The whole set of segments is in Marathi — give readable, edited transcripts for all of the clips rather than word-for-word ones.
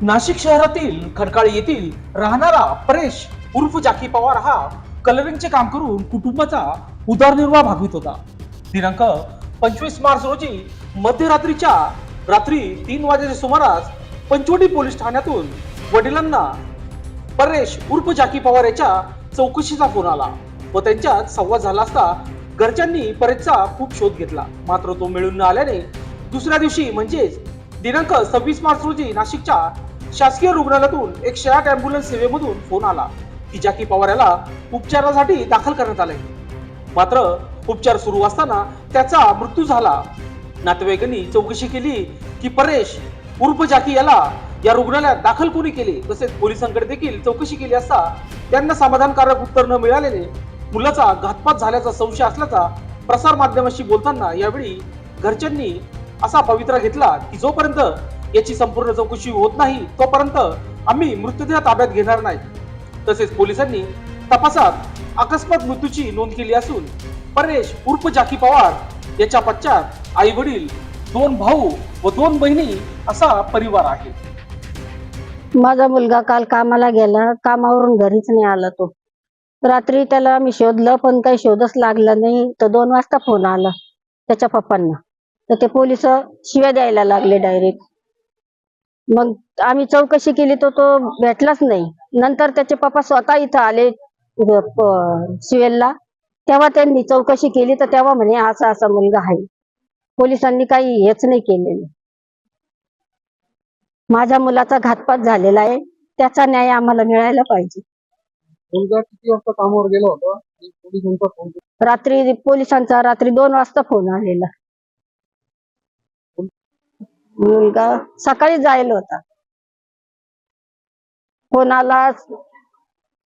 नाशिक शहरातील खडकाळी येथील राहणारा परेश उर्फ जाकी पवार हा कलरिंगचे काम करून कुटुंबाचा उदरनिर्वाह भागवित होता. दिनांक 25 मार्च रोजी मध्यरात्रीच्या रात्री 3 वाजेच्या सुमारास पंचवटी पोलीस ठाण्यातून वडिलांना परेश उर्फ जाकी पवार याच्या चौकशीचा फोन आला व त्यांच्यात संवाद झाला असता घरच्यांनी परेशचा खूप शोध घेतला, मात्र तो मिळून न आल्याने दुसऱ्या दिवशी म्हणजेच दिनांक 26 मार्च रोजी नाशिकच्या शासकीय रुग्णालयातून 108 अँब्युलन्स सेवेमधून फोन आला की जाकी पवार याला उपचारासाठी दाखल करण्यात आले. मात्र उपचार सुरू असताना त्याचा मृत्यू झाला. नातेवाईकांनी चौकशी केली की परेश उर्फ जाकी याला या रुग्णालयात दाखल कोणी केले, तसेच पोलिसांकडे देखील चौकशी केली असता त्यांना समाधानकारक उत्तर न मिळाल्याने मुलाचा घातपात झाल्याचा संशय असल्याचा प्रसार माध्यमांशी बोलताना यावेळी घरच्यांनी असा पवित्रा घेतला की जोपर्यंत याची संपूर्ण चौकशी होत नाही तोपर्यंत आम्ही मृतदेह ताब्यात घेणार नाही. तसेच पोलिसांनी तपासात अकस्मात मृत्यूची नोंद केली असून परेश उर्फ जाकी पवार याच्या पश्चात आई वडील, 2 भाऊ व 2 बहिणी असा परिवार आहे. माझा मुलगा काल कामाला गेला, कामावरून घरीच नाही आला. तो रात्री त्याला मी शोधलं पण काही शोधच लागला नाही. तर 2 वाजता फोन आला त्याच्या पप्पांना, तर ते पोलिस शिव्या द्यायला लागले डायरेक्ट. मग आम्ही चौकशी केली तर तो भेटलाच नाही. नंतर त्याचे पप्पा स्वतः इथं आले सिव्हिलला, तेव्हा त्यांनी चौकशी केली तर तेव्हा म्हणे असा असा मुलगा आहे. पोलिसांनी काही हेच नाही केलेलं. माझ्या मुलाचा घातपात झालेला आहे, त्याचा न्याय आम्हाला मिळायला पाहिजे. मुलगा किती वाजता कामावर गेला होता? पोलिसांचा फोन रात्री पोलिसांचा रात्री 2 वाजता फोन आलेला. मुलगा सकाळी जायला होता. फोन आला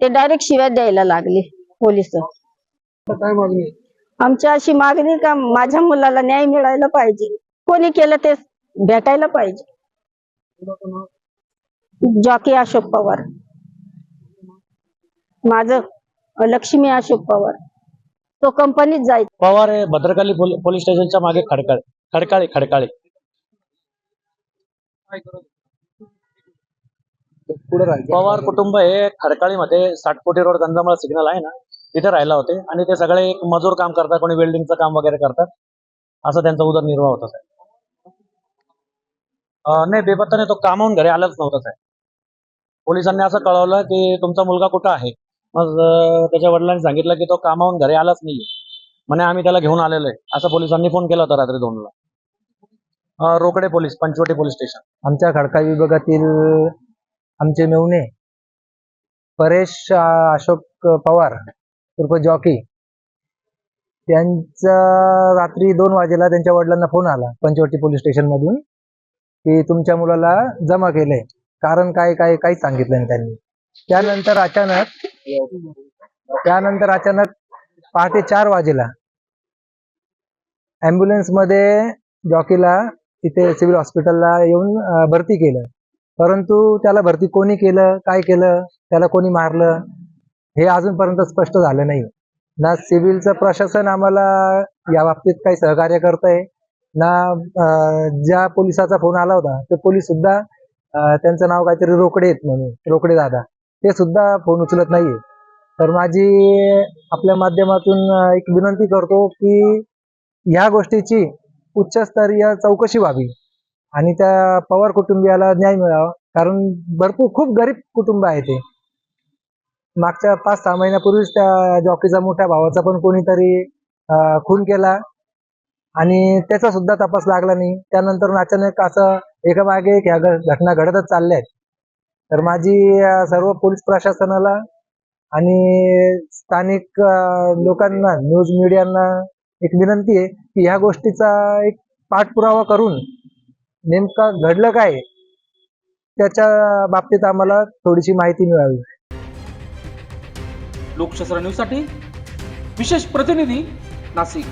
ते डायरेक्ट शिव्या द्यायला लागले पोलिस. काय मागणी आहे? आमची अशी मागणी का माझ्या मुलाला न्याय मिळायला पाहिजे. कोणी केलं ते भेटायला पाहिजे. मुलाचं नाव? जॉकी अशोक पवार. माझं लक्ष्मी अशोक पवार. तो कंपनीत जायचा. पवार हे भद्रकाली पोलीस स्टेशनच्या मागे खडकाळी. काय करत पुढे राहायचं? पवार कुटुंब हे खडकाळीमध्ये 60 कोटी रोड गंजामळा सिग्नल आहे ना, तिथे राहिला होते आणि ते सगळे एक मजूर काम करतात, कोणी वेल्डिंगचं काम वगैरे करतात. असं त्यांचा उदरनिर्वाह होता साहेब. नाही, बेपत्ताने तो कामावून घरी आलाच नव्हता साहेब. पोलिसांनी असं कळवलं की तुमचा मुलगा कुठं आहे. मग त्याच्या वडिलांनी सांगितलं की तो कामावून घरी आलाच नाहीये, म्हणे आम्ही त्याला घेऊन आलेलो आहे. असं पोलिसांनी फोन केला होता रात्री 2 ला. Rokade police, Panchavati police station. आमच्या खडकाळी विभागातील आमचे मेवणे परेश अशोक पवार उर्फ जॉकी त्यांचा रात्री 2 वाजेला त्यांच्या वडिलांना फोन आला पंचवटी पोलीस स्टेशन मधून की तुमच्या मुलाला जमा केलंय. कारण काय काय काहीच सांगितलं नाही त्यांनी. त्यानंतर अचानक पहाटे 4 वाजेला ॲम्ब्युलन्स मध्ये जॉकीला तिथे सिव्हिल हॉस्पिटलला येऊन भरती केलं. परंतु त्याला भरती कोणी केलं, काय केलं, त्याला कोणी मारलं हे अजूनपर्यंत स्पष्ट झालं नाही. ना सिव्हिलचं प्रशासन आम्हाला या बाबतीत काही सहकार्य करतंय, ना ज्या पोलिसाचा फोन आला होता ते पोलीस सुद्धा त्यांचं नाव काहीतरी रोकडे आहेत म्हणून, रोकडे दादा, ते सुद्धा फोन उचलत नाहीये. तर माझी आपल्या माध्यमातून एक विनंती करतो की ह्या गोष्टीची उच्चस्तरीय चौकशी व्हावी आणि त्या पवार कुटुंबियाला न्याय मिळावा. कारण खूप गरीब कुटुंब आहे ते. मागच्या 5-6 महिन्यापूर्वीच त्या जॉकीचा मोठ्या भावाचा पण कोणीतरी खून केला आणि त्याचा सुद्धा तपास लागला नाही. त्यानंतर अचानक असं एकामागे एक ह्या घटना घडतच चालल्या आहेत. तर माझी सर्व पोलीस प्रशासनाला आणि स्थानिक लोकांना, न्यूज मीडियांना एक विनंती आहे की ह्या गोष्टीचा एक पाठपुरावा करून नेमकं घडलं काय त्याच्या बाबतीत आम्हाला थोडीशी माहिती मिळावी. लोकशास्त्र न्यूज साठी विशेष प्रतिनिधी नाशिक.